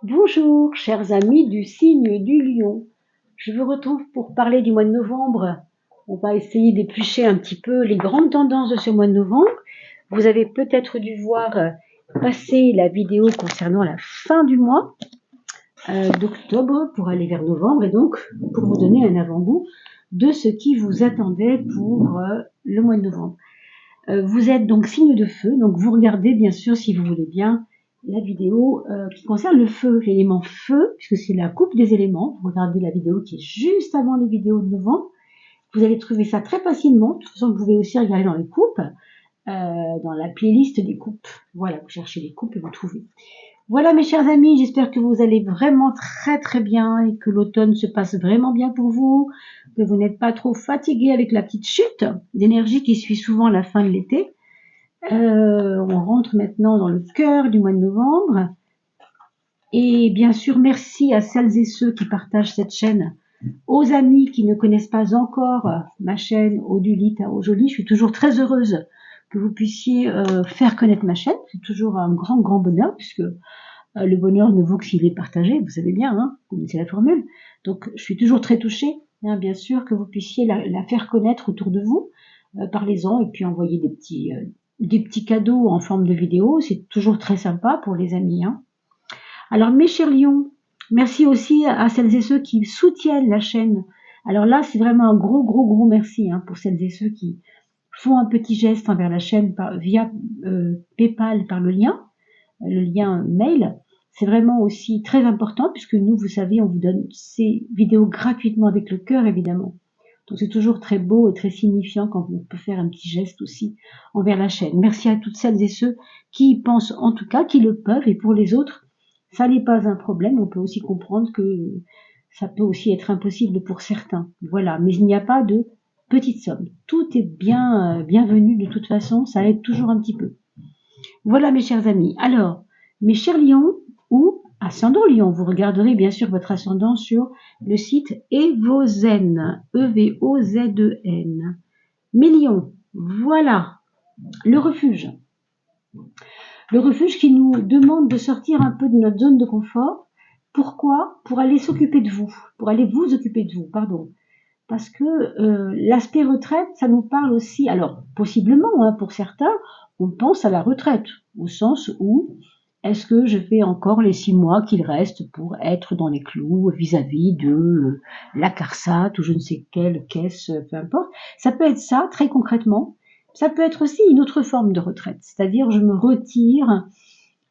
Bonjour, chers amis du signe du lion. Je vous retrouve pour parler du mois de novembre. On va essayer d'éplucher un petit peu les grandes tendances de ce mois de novembre. Vous avez peut-être dû voir passer la vidéo concernant la fin du mois d'octobre pour aller vers novembre et donc pour vous donner un avant-goût de ce qui vous attendait pour le mois de novembre. Vous êtes donc signe de feu, donc vous regardez bien sûr si vous voulez bien la vidéo qui concerne le feu, l'élément feu, puisque c'est la coupe des éléments. Vous regardez la vidéo qui est juste avant les vidéos de novembre. Vous allez trouver ça très facilement. De toute façon, vous pouvez aussi regarder dans les coupes, dans la playlist des coupes. Voilà, vous cherchez les coupes et vous trouvez. Voilà mes chers amis, j'espère que vous allez vraiment très bien et que l'automne se passe vraiment bien pour vous, que vous n'êtes pas trop fatigués avec la petite chute d'énergie qui suit souvent la fin de l'été. On rentre maintenant dans le cœur du mois de novembre. Et bien sûr, merci à celles et ceux qui partagent cette chaîne. Aux amis qui ne connaissent pas encore ma chaîne Odulite à Ojoli, je suis toujours très heureuse que vous puissiez faire connaître ma chaîne. C'est toujours un grand bonheur puisque le bonheur ne vaut que s'il est partagé, vous savez bien, hein, vous connaissez la formule. Donc je suis toujours très touchée, hein, bien sûr, que vous puissiez la faire connaître autour de vous. Parlez-en et puis envoyez des petits cadeaux en forme de vidéo, c'est toujours très sympa pour les amis. Hein. Alors mes chers lions, merci aussi à celles et ceux qui soutiennent la chaîne. Alors là, c'est vraiment un gros merci hein, pour celles et ceux qui font un petit geste envers la chaîne via PayPal par le lien mail. C'est vraiment aussi très important puisque nous, vous savez, on vous donne ces vidéos gratuitement avec le cœur, évidemment. Donc c'est toujours très beau et très signifiant quand on peut faire un petit geste aussi envers la chaîne. Merci à toutes celles et ceux qui y pensent en tout cas, qui le peuvent, et pour les autres, ça n'est pas un problème. On peut aussi comprendre que ça peut aussi être impossible pour certains. Voilà, mais il n'y a pas de petite somme. Tout est bien bienvenu de toute façon, ça aide toujours un petit peu. Voilà mes chers amis. Alors, mes chers lions ou ascendant lion, vous regarderez bien sûr votre ascendant sur le site Evozen, E-V-O-Z-E-N. Mes lions, voilà le refuge. Le refuge qui nous demande de sortir un peu de notre zone de confort. Pourquoi? Pour aller s'occuper de vous, pour aller vous occuper de vous, pardon. Parce que l'aspect retraite, ça nous parle aussi, alors possiblement hein, pour certains, on pense à la retraite, au sens où est-ce que je fais encore les 6 mois qu'il reste pour être dans les clous vis-à-vis de la CARSAT ou je ne sais quelle caisse, peu importe. Ça peut être ça, très concrètement. Ça peut être aussi une autre forme de retraite, c'est-à-dire je me retire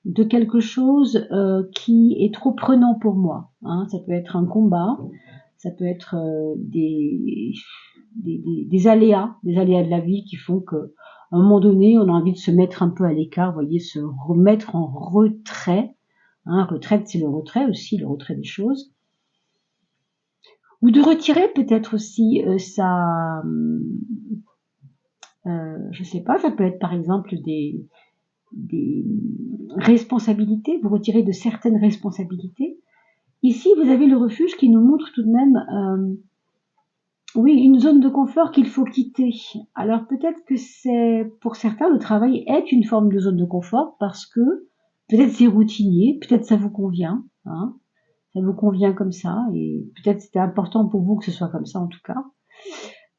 de quelque chose qui est trop prenant pour moi. Hein. Ça peut être un combat, ça peut être des aléas de la vie qui font que à un moment donné, on a envie de se mettre un peu à l'écart, vous voyez, se remettre en retrait. Hein, retraite, c'est le retrait aussi, le retrait des choses. Ou de retirer peut-être aussi je sais pas, ça peut être par exemple des responsabilités, vous retirez de certaines responsabilités. Ici, vous avez le refuge qui nous montre tout de même oui, une zone de confort qu'il faut quitter. Alors peut-être que c'est pour certains le travail est une forme de zone de confort parce que peut-être c'est routinier, peut-être ça vous convient, hein, ça vous convient comme ça et peut-être c'était important pour vous que ce soit comme ça en tout cas.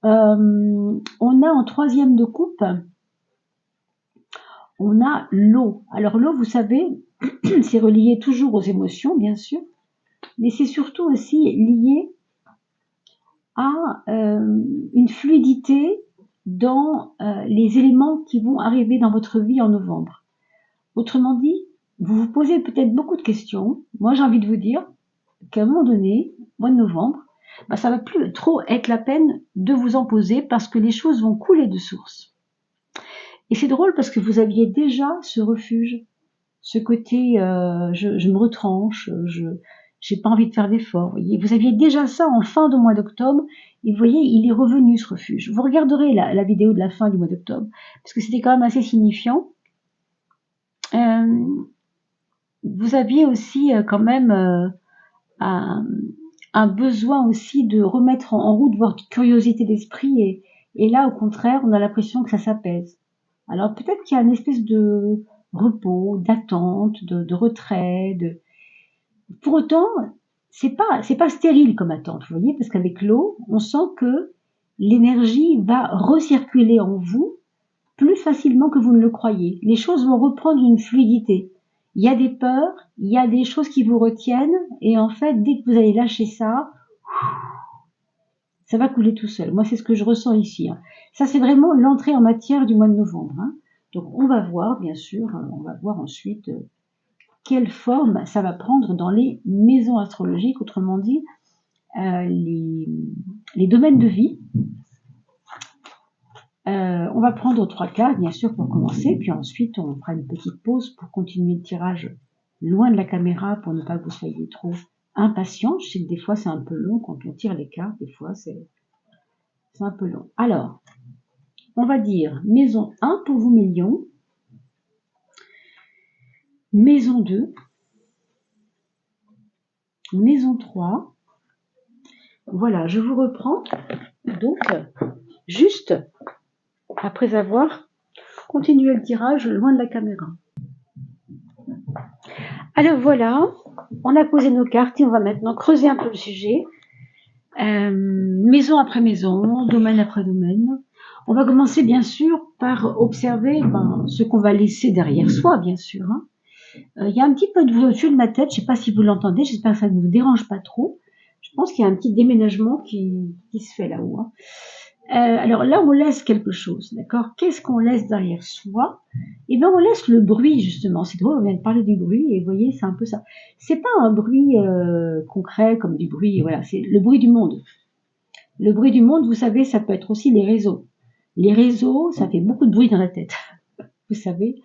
On a en troisième de coupe, on a l'eau. Alors l'eau, vous savez, c'est relié toujours aux émotions bien sûr, mais c'est surtout aussi lié à une fluidité dans les éléments qui vont arriver dans votre vie en novembre. Autrement dit, vous vous posez peut-être beaucoup de questions. Moi, j'ai envie de vous dire qu'à un moment donné, mois de novembre, bah, ça va plus trop être la peine de vous en poser parce que les choses vont couler de source. Et c'est drôle parce que vous aviez déjà ce refuge, ce côté je me retranche, je j'ai pas envie de faire d'efforts. Vous aviez déjà ça en fin de mois d'octobre et vous voyez, il est revenu ce refuge. Vous regarderez la vidéo de la fin du mois d'octobre parce que c'était quand même assez signifiant. Vous aviez aussi quand même un besoin aussi de remettre en route votre curiosité d'esprit et là, au contraire, on a l'impression que ça s'apaise. Alors peut-être qu'il y a une espèce de repos, d'attente, de retrait, Pour autant, c'est pas stérile comme attente, vous voyez, parce qu'avec l'eau, on sent que l'énergie va recirculer en vous plus facilement que vous ne le croyez. Les choses vont reprendre une fluidité. Il y a des peurs, il y a des choses qui vous retiennent, et en fait, dès que vous allez lâcher ça, ça va couler tout seul. Moi, c'est ce que je ressens ici, hein. Ça, c'est vraiment l'entrée en matière du mois de novembre, hein. Donc, on va voir, bien sûr, on va voir ensuite quelle forme ça va prendre dans les maisons astrologiques, autrement dit, les domaines de vie. On va prendre 3 cartes, bien sûr, pour commencer, puis ensuite on fera une petite pause pour continuer le tirage loin de la caméra pour ne pas que vous soyez trop impatient. Je sais que des fois c'est un peu long quand on tire les cartes, des fois c'est un peu long. Alors, on va dire maison 1 pour vous mes lions, maison 2, maison 3. Voilà, je vous reprends donc juste après avoir continué le tirage loin de la caméra. Alors voilà, on a posé nos cartes et on va maintenant creuser un peu le sujet. Maison après maison, domaine après domaine. On va commencer bien sûr par observer ce qu'on va laisser derrière soi, bien sûr, hein. Y a un petit peu de bruit au-dessus de ma tête, je ne sais pas si vous l'entendez, j'espère que ça ne vous dérange pas trop. Je pense qu'il y a un petit déménagement qui se fait là-haut, hein. Alors là, on laisse quelque chose, d'accord? Qu'est-ce qu'on laisse derrière soi? Eh bien, on laisse le bruit, justement. C'est drôle, on vient de parler du bruit, et vous voyez, c'est un peu ça. C'est pas un bruit concret, comme du bruit, voilà, c'est le bruit du monde. Le bruit du monde, vous savez, ça peut être aussi les réseaux. Les réseaux, ça fait beaucoup de bruit dans la tête, vous savez.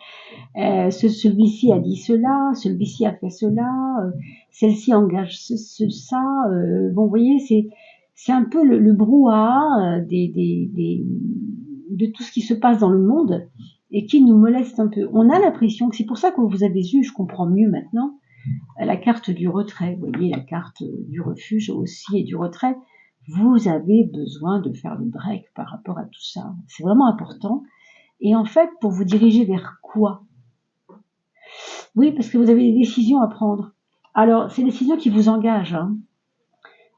Celui-ci a dit cela, celui-ci a fait cela, celle-ci engage ça. Bon, vous voyez, c'est un peu le brouhaha de tout ce qui se passe dans le monde et qui nous moleste un peu. On a l'impression que c'est pour ça que vous avez eu, je comprends mieux maintenant, la carte du retrait. Vous voyez, la carte du refuge aussi et du retrait. Vous avez besoin de faire le break par rapport à tout ça. C'est vraiment important. Et en fait, pour vous diriger vers quoi? Oui, parce que vous avez des décisions à prendre. Alors, ces décisions qui vous engagent, hein,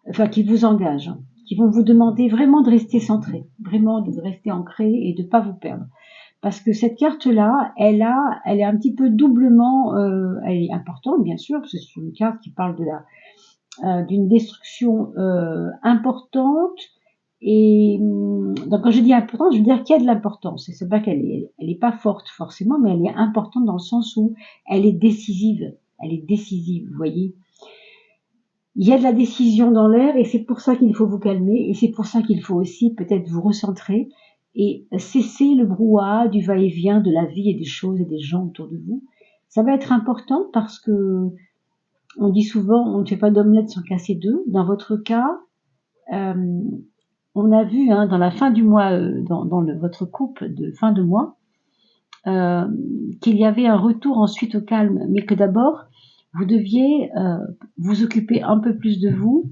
enfin qui vous engagent, hein, qui vont vous demander vraiment de rester centré, vraiment de rester ancré et de ne pas vous perdre. Parce que cette carte-là, elle est un petit peu doublement, elle est importante bien sûr, parce que c'est une carte qui parle d'une destruction importante. Et donc quand je dis importante, je veux dire qu'il y a de l'importance. C'est pas qu'elle est pas forte forcément, mais elle est importante dans le sens où elle est décisive. Elle est décisive, vous voyez. Il y a de la décision dans l'air et c'est pour ça qu'il faut vous calmer et c'est pour ça qu'il faut aussi peut-être vous recentrer et cesser le brouhaha du va-et-vient de la vie et des choses et des gens autour de vous. Ça va être important parce que on dit souvent on ne fait pas d'omelette sans casser deux. Dans votre cas, on a vu dans la fin du mois, dans votre coupe de fin de mois, qu'il y avait un retour ensuite au calme, mais que d'abord vous deviez vous occuper un peu plus de vous.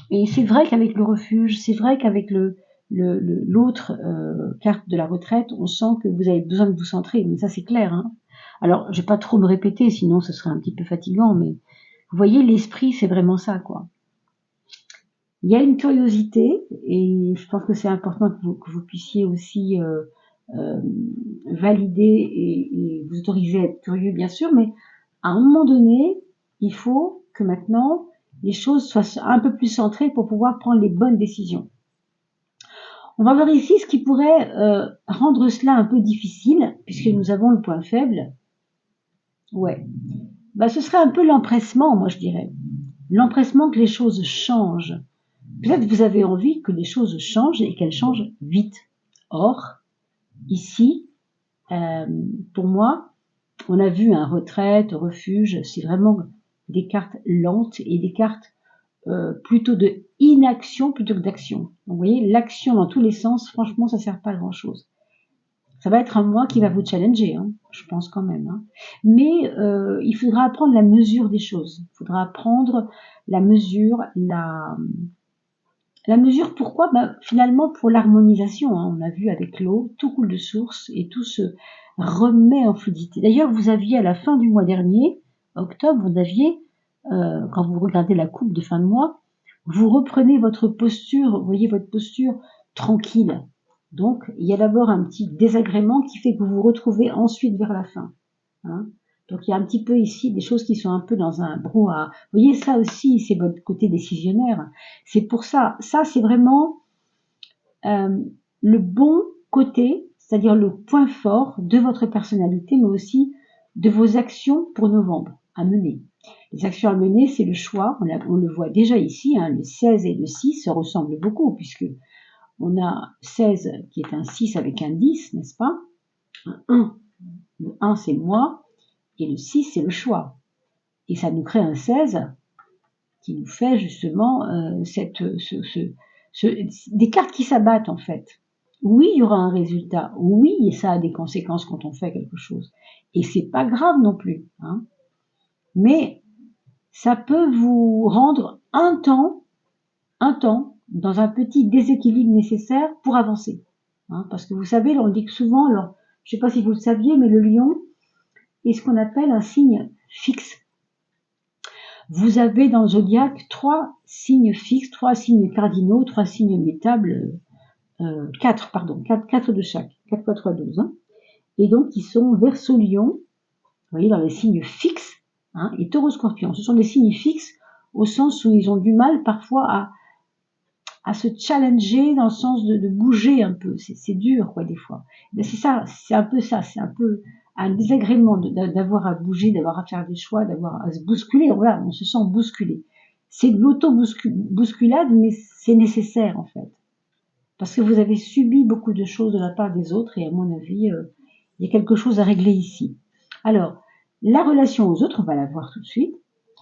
Et c'est vrai qu'avec le refuge, c'est vrai qu'avec l'autre carte de la retraite, on sent que vous avez besoin de vous centrer, mais ça c'est clair, hein. Alors, je vais pas trop me répéter, sinon ce serait un petit peu fatigant, mais vous voyez, l'esprit, c'est vraiment ça, quoi. Il y a une curiosité, et je pense que c'est important que vous puissiez aussi valider et vous autoriser à être curieux, bien sûr, mais à un moment donné, il faut que maintenant les choses soient un peu plus centrées pour pouvoir prendre les bonnes décisions. On va voir ici ce qui pourrait rendre cela un peu difficile, puisque nous avons le point faible. Ouais. Ce serait un peu l'empressement, moi je dirais. L'empressement que les choses changent. Peut-être vous avez envie que les choses changent et qu'elles changent vite. Or, ici, pour moi, on a vu un retraite, refuge, c'est vraiment des cartes lentes et des cartes plutôt de inaction plutôt que d'action. Donc, vous voyez, l'action dans tous les sens, franchement, ça sert pas à grand chose. Ça va être un mois qui va vous challenger, hein, je pense quand même, hein. Mais il faudra apprendre la mesure des choses. Il faudra apprendre la mesure, la mesure, pourquoi? Finalement, pour l'harmonisation, hein, on a vu avec l'eau, tout coule de source et tout se remet en fluidité. D'ailleurs, vous aviez à la fin du mois dernier, octobre, vous aviez quand vous regardez la coupe de fin de mois, vous reprenez votre posture, vous voyez votre posture tranquille. Donc, il y a d'abord un petit désagrément qui fait que vous vous retrouvez ensuite vers la fin. Hein. Donc, il y a un petit peu ici des choses qui sont un peu dans un brouhaha. Vous voyez, ça aussi, c'est votre côté décisionnaire. C'est pour ça. Ça, c'est vraiment le bon côté, c'est-à-dire le point fort de votre personnalité, mais aussi de vos actions pour novembre à mener. Les actions à mener, c'est le choix. On le voit déjà ici, hein, le 16 et le 6 se ressemblent beaucoup, puisque on a 16 qui est un 6 avec un 10, n'est-ce pas? Un 1. Le 1, c'est moi, et le 6, c'est le choix. Et ça nous crée un 16 qui nous fait justement des cartes qui s'abattent en fait. Oui, il y aura un résultat. Oui, et ça a des conséquences quand on fait quelque chose. Et c'est pas grave non plus. Hein. Mais ça peut vous rendre un temps, dans un petit déséquilibre nécessaire pour avancer. Hein, parce que vous savez, on dit que souvent, alors, je ne sais pas si vous le saviez, mais le lion est ce qu'on appelle un signe fixe. Vous avez dans le zodiaque 3 signes fixes, 3 signes cardinaux, 3 signes mutables, 4 de chaque, 4 x 3, 12. Hein, et donc, ils sont Verseau, Lion, vous voyez, dans les signes fixes, hein, et Taureau, Scorpion. Ce sont des signes fixes au sens où ils ont du mal parfois à se challenger dans le sens de bouger un peu. C'est dur, quoi, des fois. Mais c'est ça, c'est un peu ça, c'est un peu un désagrément d'avoir à bouger, d'avoir à faire des choix, d'avoir à se bousculer. Voilà, on se sent bousculé. C'est de l'auto-bousculade, mais c'est nécessaire, en fait. Parce que vous avez subi beaucoup de choses de la part des autres, et à mon avis, il y a quelque chose à régler ici. Alors, la relation aux autres, on va la voir tout de suite.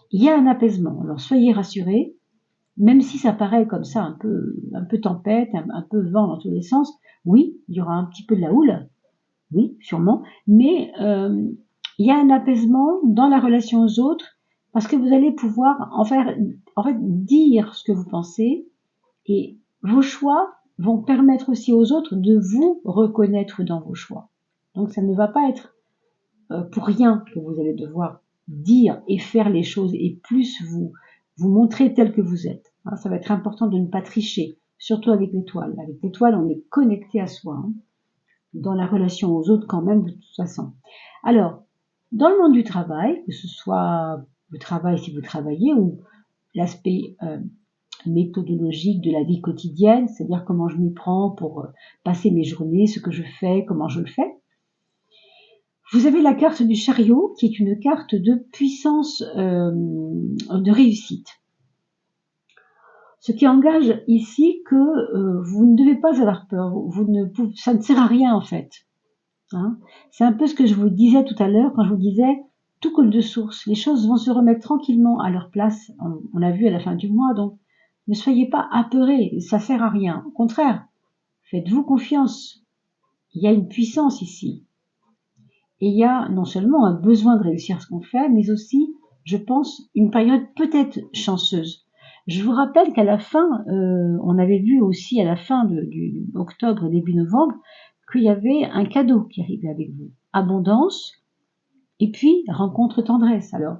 Il y a un apaisement. Alors, soyez rassurés. Même si ça paraît comme ça un peu tempête, un peu vent dans tous les sens, oui, il y aura un petit peu de la houle, oui, sûrement, mais il y a un apaisement dans la relation aux autres parce que vous allez pouvoir en fait dire ce que vous pensez et vos choix vont permettre aussi aux autres de vous reconnaître dans vos choix. Donc ça ne va pas être pour rien que vous allez devoir dire et faire les choses et plus vous montrer tel que vous êtes. Hein, ça va être important de ne pas tricher, surtout avec l'étoile. Avec l'étoile, on est connecté à soi, hein, dans la relation aux autres quand même de toute façon. Alors, dans le monde du travail, que ce soit le travail si vous travaillez ou l'aspect méthodologique de la vie quotidienne, c'est-à-dire comment je m'y prends pour passer mes journées, ce que je fais, comment je le fais. Vous avez la carte du chariot qui est une carte de puissance, de réussite. Ce qui engage ici que vous ne devez pas avoir peur, ça ne sert à rien en fait. Hein. C'est un peu ce que je vous disais tout à l'heure quand je vous disais tout coule de source. Les choses vont se remettre tranquillement à leur place. On l'a vu à la fin du mois, donc ne soyez pas apeurés, ça sert à rien. Au contraire, faites-vous confiance. Il y a une puissance ici. Et il y a non seulement un besoin de réussir ce qu'on fait, mais aussi, je pense, une période peut-être chanceuse. Je vous rappelle qu'à la fin, on avait vu aussi à la fin du octobre et début novembre, qu'il y avait un cadeau qui arrivait avec vous. Abondance, et puis rencontre tendresse. Alors,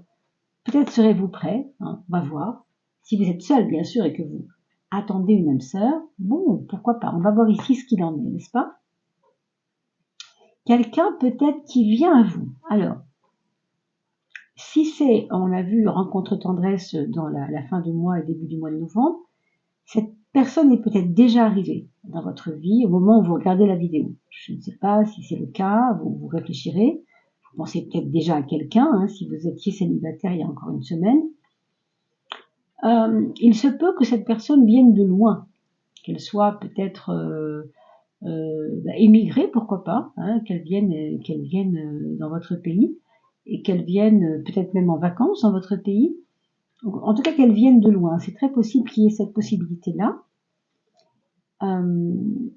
peut-être serez-vous prêt, hein, on va voir. Si vous êtes seul, bien sûr, et que vous attendez une âme sœur, bon, pourquoi pas. On va voir ici ce qu'il en est, n'est-ce pas? Quelqu'un peut-être qui vient à vous. Alors, si c'est, on a vu rencontre tendresse dans la fin du mois et début du mois de novembre, cette personne est peut-être déjà arrivée dans votre vie au moment où vous regardez la vidéo. Je ne sais pas si c'est le cas, vous réfléchirez. Vous pensez peut-être déjà à quelqu'un, hein, si vous étiez célibataire il y a encore une semaine. Il se peut que cette personne vienne de loin, qu'elle soit peut-être émigrée, pourquoi pas, hein, qu'elle vienne dans votre pays et qu'elle vienne peut-être même en vacances dans votre pays. En tout cas, qu'elle vienne de loin. C'est très possible qu'il y ait cette possibilité-là. Il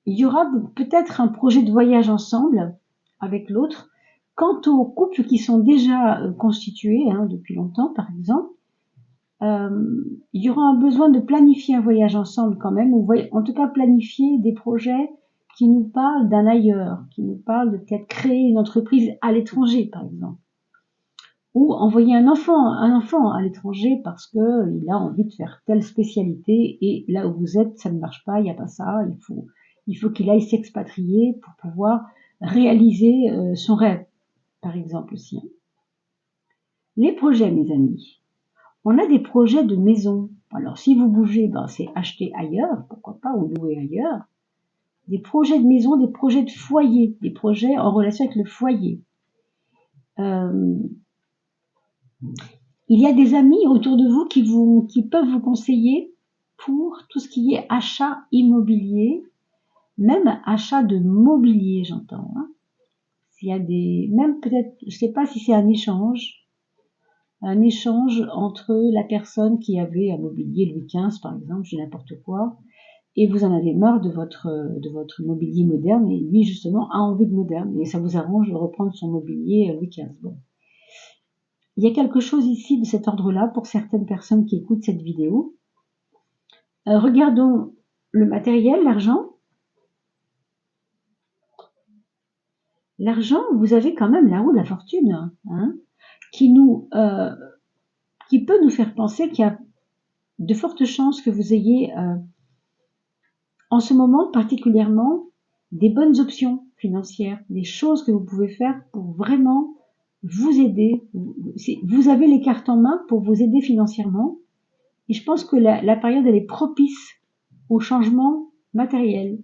y aura peut-être un projet de voyage ensemble avec l'autre. Quant aux couples qui sont déjà constitués, hein, depuis longtemps par exemple, il y aura un besoin de planifier un voyage ensemble quand même, ou en tout cas planifier des projets qui nous parlent d'un ailleurs, qui nous parlent de peut-être créer une entreprise à l'étranger par exemple, ou envoyer un enfant à l'étranger parce que il a envie de faire telle spécialité et là où vous êtes, ça ne marche pas, il n'y a pas ça, il faut qu'il aille s'expatrier pour pouvoir réaliser son rêve, par exemple aussi. Les projets, mes amis. On a des projets de maison. Alors, si vous bougez, ben, c'est acheter ailleurs, pourquoi pas, ou louer ailleurs. Des projets de maison, des projets de foyer, des projets en relation avec le foyer. Il y a des amis autour de vous qui peuvent vous conseiller pour tout ce qui est achat immobilier, même achat de mobilier, j'entends. Hein. S'il y a des, même peut-être, je sais pas si c'est un échange entre la personne qui avait un mobilier Louis XV, par exemple, j'ai n'importe quoi, et vous en avez marre de votre mobilier moderne, et lui, justement, a envie de moderne, et ça vous arrange de reprendre son mobilier Louis XV. Bon. Il y a quelque chose ici de cet ordre-là pour certaines personnes qui écoutent cette vidéo. Regardons le matériel, l'argent. L'argent, vous avez quand même la roue de la fortune, hein, qui peut nous faire penser qu'il y a de fortes chances que vous ayez en ce moment particulièrement des bonnes options financières, des choses que vous pouvez faire pour vraiment vous aider. Vous avez les cartes en main pour vous aider financièrement. Et je pense que la période, elle est propice au changement matériel.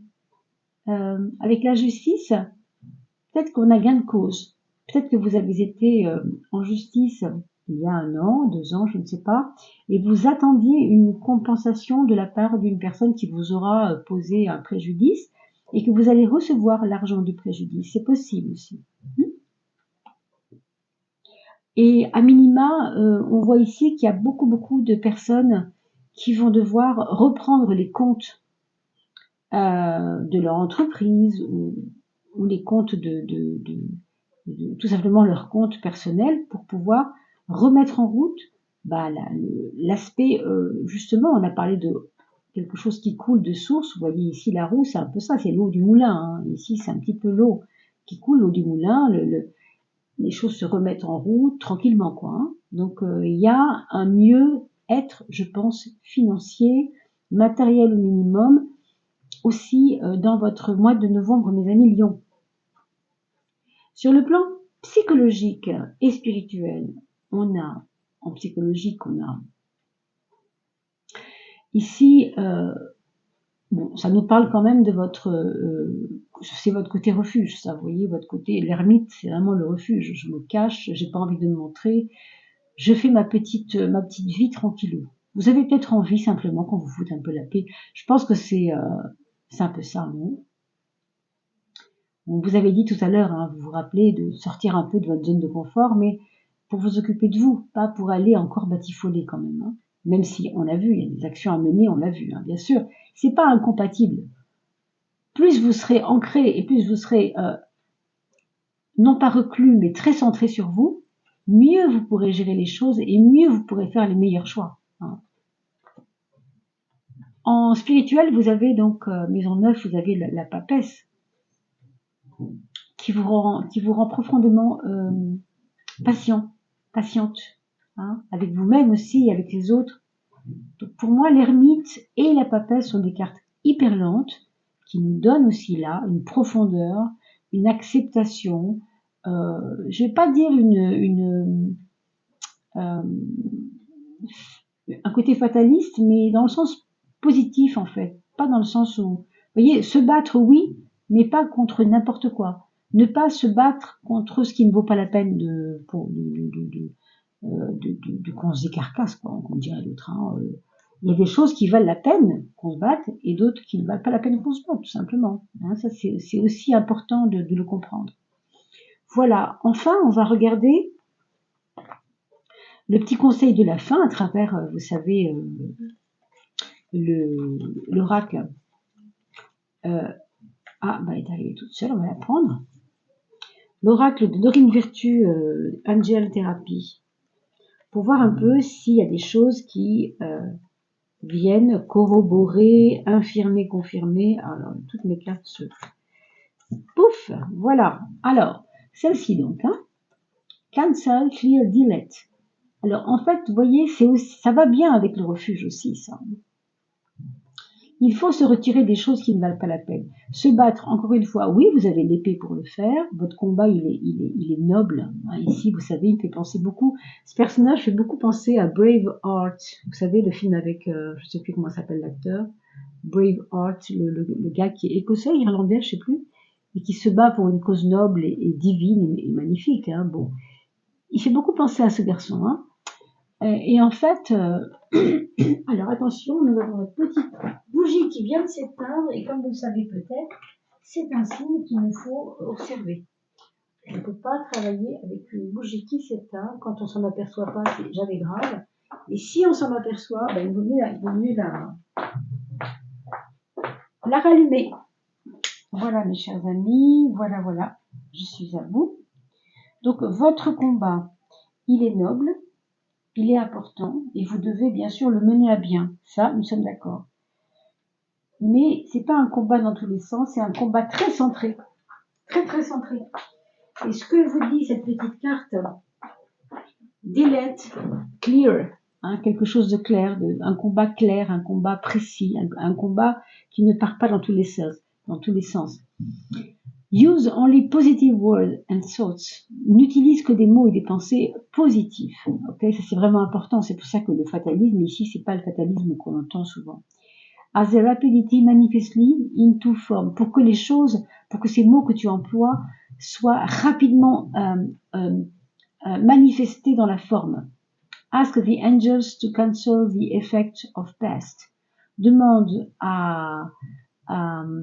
Avec la justice, peut-être qu'on a gain de cause. Peut-être que vous avez été en justice il y a 1 an, 2 ans, je ne sais pas, et vous attendiez une compensation de la part d'une personne qui vous aura posé un préjudice et que vous allez recevoir l'argent du préjudice. C'est possible aussi. Et à minima, on voit ici qu'il y a beaucoup de personnes qui vont devoir reprendre les comptes de leur entreprise ou les comptes de tout simplement leur compte personnel pour pouvoir remettre en route l'aspect, justement, on a parlé de quelque chose qui coule de source. Vous voyez ici la roue, c'est un peu ça, c'est l'eau du moulin. Hein. Ici, c'est un petit peu l'eau qui coule, l'eau du moulin. Les choses se remettent en route tranquillement, quoi. Hein. Donc, il y a un mieux-être, je pense, financier, matériel au minimum, aussi dans votre mois de novembre, mes amis Lion. Sur le plan psychologique et spirituel, en psychologique, on a ici, bon, ça nous parle quand même de c'est votre côté refuge, ça, vous voyez, votre côté, l'ermite, c'est vraiment le refuge. Je me cache, j'ai pas envie de me montrer, je fais ma petite vie tranquillou. Vous avez peut-être envie simplement qu'on vous foute un peu la paix. Je pense que c'est un peu ça, non? On vous avait dit tout à l'heure, hein, vous vous rappelez, de sortir un peu de votre zone de confort, mais pour vous occuper de vous, pas pour aller encore batifoler quand même. Hein. Même si on l'a vu, il y a des actions à mener, on l'a vu, hein, bien sûr. C'est pas incompatible. Plus vous serez ancré et plus vous serez non pas reclus, mais très centré sur vous, mieux vous pourrez gérer les choses et mieux vous pourrez faire les meilleurs choix. Hein. En spirituel, vous avez donc maison 9, vous avez la papesse qui vous rend profondément patiente, hein, avec vous-même aussi et avec les autres. Donc pour moi, l'ermite et la papesse sont des cartes hyper lentes qui nous donnent aussi là une profondeur, une acceptation. Je vais pas dire un côté fataliste, mais dans le sens positif en fait, pas dans le sens où, vous voyez, se battre oui, mais pas contre n'importe quoi. Ne pas se battre contre ce qui ne vaut pas la peine de qu'on se décarcasse, quoi, comme dirait l'autre. Hein. Il y a des choses qui valent la peine qu'on se batte et d'autres qui ne valent pas la peine qu'on se batte, tout simplement. Hein, ça, c'est aussi important de le comprendre. Voilà. Enfin, on va regarder le petit conseil de la fin à travers, vous savez, l'oracle. Elle est arrivée toute seule, on va la prendre. L'oracle de Dorine Virtue, Angel Therapy, pour voir un peu s'il y a des choses qui viennent corroborer, infirmer, confirmer. Alors, toutes mes cartes se... Pouf, voilà. Alors, celle-ci donc, hein. cancel, clear, delete. Alors en fait, vous voyez, c'est aussi, ça va bien avec le refuge aussi, ça. Il faut se retirer des choses qui ne valent pas la peine. Se battre, encore une fois, oui, vous avez l'épée pour le faire. Votre combat, il est noble. Ici, vous savez, il me fait penser beaucoup. Ce personnage fait beaucoup penser à Braveheart. Vous savez, le film avec, je ne sais plus comment s'appelle l'acteur. Braveheart, le gars qui est écossais, irlandais, je sais plus, et qui se bat pour une cause noble et divine et magnifique. Bon, il fait beaucoup penser à ce garçon. Et en fait, alors attention, nous avons notre petite bougie qui vient de s'éteindre et comme vous le savez peut-être, c'est un signe qu'il nous faut observer. On ne peut pas travailler avec une bougie qui s'éteint. Quand on s'en aperçoit pas, c'est jamais grave. Et si on s'en aperçoit, il vaut mieux la rallumer. Voilà mes chers amis, voilà, je suis à vous. Donc votre combat, il est noble. Il est important et vous devez bien sûr le mener à bien. Ça, nous sommes d'accord. Mais c'est pas un combat dans tous les sens, c'est un combat très centré. Très centré. Et ce que vous dit cette petite carte, delete, clear, quelque chose de clair, un combat clair, un combat précis, un combat qui ne part pas dans tous les sens. Use only positive words and thoughts. N'utilise que des mots et des pensées positifs. Ok, ça c'est vraiment important. C'est pour ça que le fatalisme ici, c'est pas le fatalisme qu'on entend souvent. As the rapidity manifestly into form. Pour que ces mots que tu emploies soient rapidement manifestés dans la forme. Ask the angels to cancel the effect of past. Demande à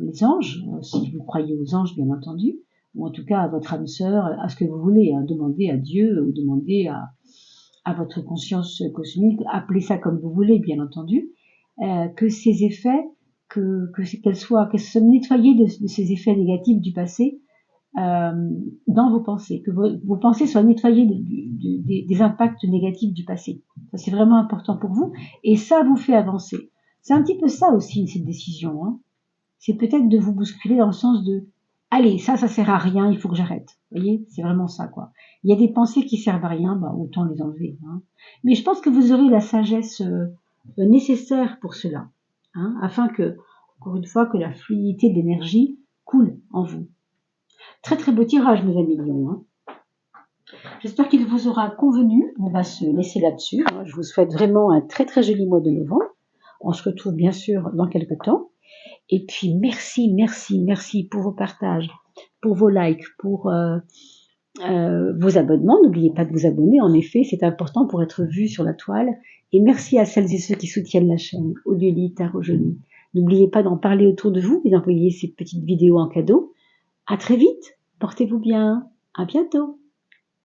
les anges, si vous croyez aux anges bien entendu, ou en tout cas à votre âme sœur, à ce que vous voulez, demandez à Dieu ou demandez à votre conscience cosmique, appelez ça comme vous voulez bien entendu, que ces effets, qu'elles soient nettoyées de ces effets négatifs du passé dans vos pensées, que vos pensées soient nettoyées des impacts négatifs du passé. Ça c'est vraiment important pour vous et ça vous fait avancer. C'est un petit peu ça aussi cette décision, c'est peut-être de vous bousculer dans le sens de allez, ça sert à rien, il faut que j'arrête. Vous voyez, c'est vraiment ça, quoi. Il y a des pensées qui servent à rien, autant les enlever. Mais je pense que vous aurez la sagesse nécessaire pour cela, afin que, encore une fois, que la fluidité de l'énergie coule en vous. Très très beau tirage, mes amis Lions. J'espère qu'il vous aura convenu. On va se laisser là-dessus. Je vous souhaite vraiment un très très joli mois de novembre. On se retrouve bien sûr dans quelques temps. Et puis merci pour vos partages, pour vos likes, pour vos abonnements. N'oubliez pas de vous abonner, en effet, c'est important pour être vu sur la toile. Et merci à celles et ceux qui soutiennent la chaîne, Odélie, Tarot Joli. N'oubliez pas d'en parler autour de vous et d'envoyer ces petites vidéos en cadeau. À très vite, portez-vous bien, à bientôt.